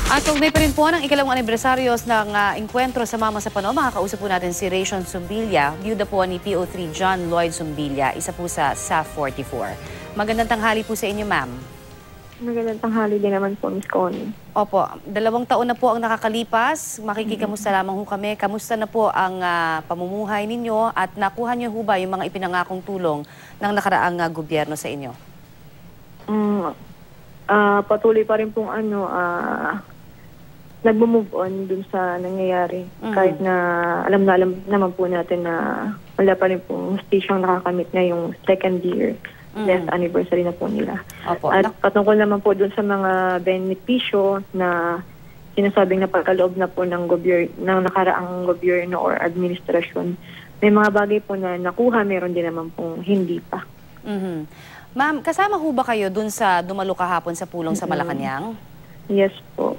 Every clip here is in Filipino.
At kaugnay pa rin po ng ikalawang anibersaryos ng Enkwentro sa Mama sa Pano, makakausap po natin si Rayshon Zumbilya, byuda po ni PO3 John Lloyd Zumbilya, isa po sa SAF 44. Magandang tanghali po sa inyo, ma'am. Magandang tanghali din naman po, Ms. Connie. Opo, 2 taon na po ang nakakalipas. Makikikamusta lamang ho kami. Kamusta na po ang pamumuhay ninyo at nakuha niyo ho ba yung mga ipinangakong tulong ng nakaraang gobyerno sa inyo? Patuloy pa rin pong nagmo-move on dun sa nangyayari. Kahit na alam naman po natin na wala pa rin pong hustisyang nakakamit na yung second year death anniversary na po nila. Opo. At patungkol naman po dun sa mga benepisyo na sinasabing na pagkaloob na po ng nakaraang gobyerno or administrasyon, may mga bagay po na nakuha, meron din naman pong hindi pa. Ma'am, kasama ho ba kayo dun sa dumalo kahapon sa pulong sa Malacanang? Yes po.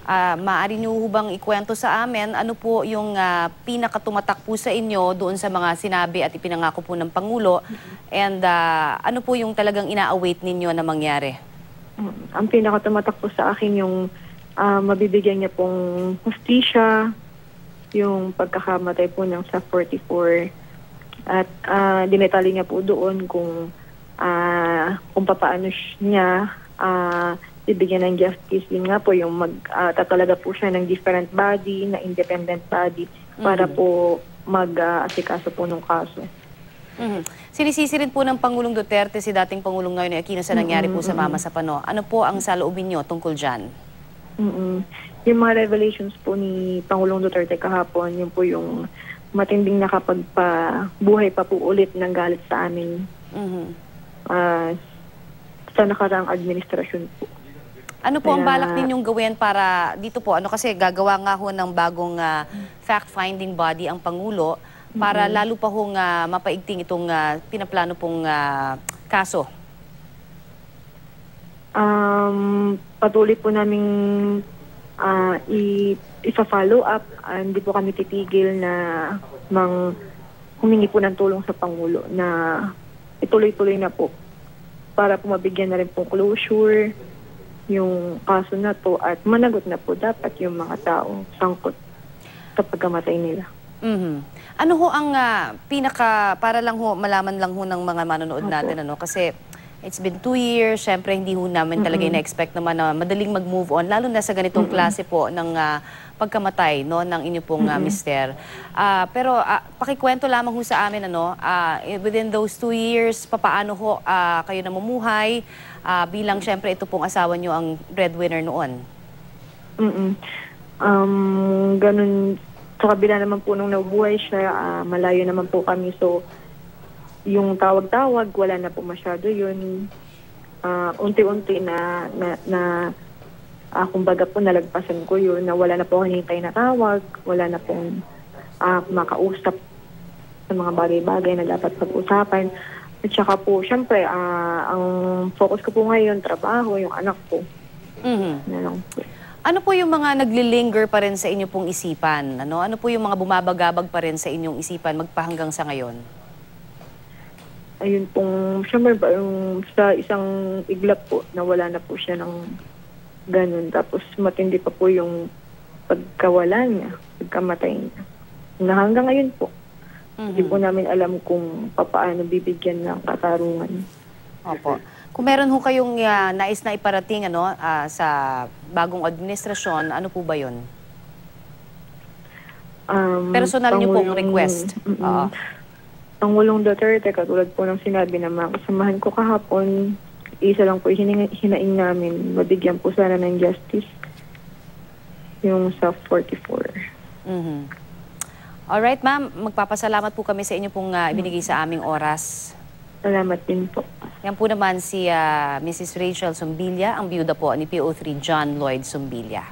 Maaari niyo ho bang ikwento sa amin ano po yung pinakatumatak po sa inyo doon sa mga sinabi at ipinangako po ng Pangulo and ano po yung talagang ina-await ninyo na mangyari? Ang pinakatumatak po sa akin yung mabibigyan niya pong hustisya, yung pagkakamatay po ng sa 44 at dinetali niya po doon kung papaano niya bibigyan ng justice. Yun nga po yung tatalaga po siya ng different body, na independent body para po mag-asikaso po ng kaso. Sinisisi rin po ng Pangulong Duterte si dating Pangulong Noynoy Aquino sa nangyari po sa Mama sa Pano. Ano po ang saloobin niyo tungkol dyan? Yung mga revelations po ni Pangulong Duterte kahapon, yun po yung matinding nakapagpabuhay pa po ulit ng galit sa amin sa nakaraang administrasyon po. Ano po ang balak ninyong gawin para dito po? Ano kasi gagawa nga ho ng bagong fact-finding body ang Pangulo para lalo pa hong mapaigting itong pinaplano pong kaso? Patuloy po namin isa-follow up. Hindi po kami titigil na humingi po ng tulong sa Pangulo na ituloy-tuloy na po para po mabigyan na rin po closure yung kaso na to at managot na po dapat yung mga tao sangkot sa pagkamatay nila. Ano ho ang para lang ho, malaman lang ho ng mga manonood natin, ano? Kasi it's been 2 years, syempre hindi ho namin talaga ina-expect naman na madaling mag-move on, lalo na sa ganitong klase po ng pagkamatay, no, ng inyo pong mister. Pero pakikwento lamang ho sa amin, ano, within those 2 years, papaano ho kayo namumuhay bilang syempre ito pong asawa nyo ang breadwinner noon? Ganun, sa kabila naman po nung nabubuhay siya, malayo naman po kami, so yung tawag-tawag, wala na po masyado yun. Unti-unti kumbaga po nalagpasan ko yun, na wala na po hinihintay na tawag, wala na pong makausap sa mga bagay-bagay na dapat pag-usapan. At saka po, syempre, ang focus ko po ngayon, trabaho, yung anak ko. Na lang po. Ano po yung mga naglilinger pa rin sa inyo pong isipan? Ano po yung mga bumabagabag pa rin sa inyong isipan magpahanggang sa ngayon? Ayun pong, syempre yung sa isang iglap po, nawala na po siya ng ganun. Tapos matindi pa po yung pagkawala niya, pagkamatay niya. Na hanggang ngayon po, hindi po namin alam kung paano bibigyan ng katarungan. Opo. Kung meron ho kayong nais na iparating sa bagong administrasyon, ano po ba yun? Personal niyo pong request. Pangulong Duterte, katulad po ng sinabi na mga kasamahan ko kahapon, isa lang po hinaing namin, mabigyan po sana ng justice yung sa 44. Alright, ma'am. Magpapasalamat po kami sa inyo pong ibinigay sa aming oras. Salamat din po. Yan po naman si Mrs. Rayshon Zumbilya, ang byuda po ni PO3 John Lloyd Zumbilya.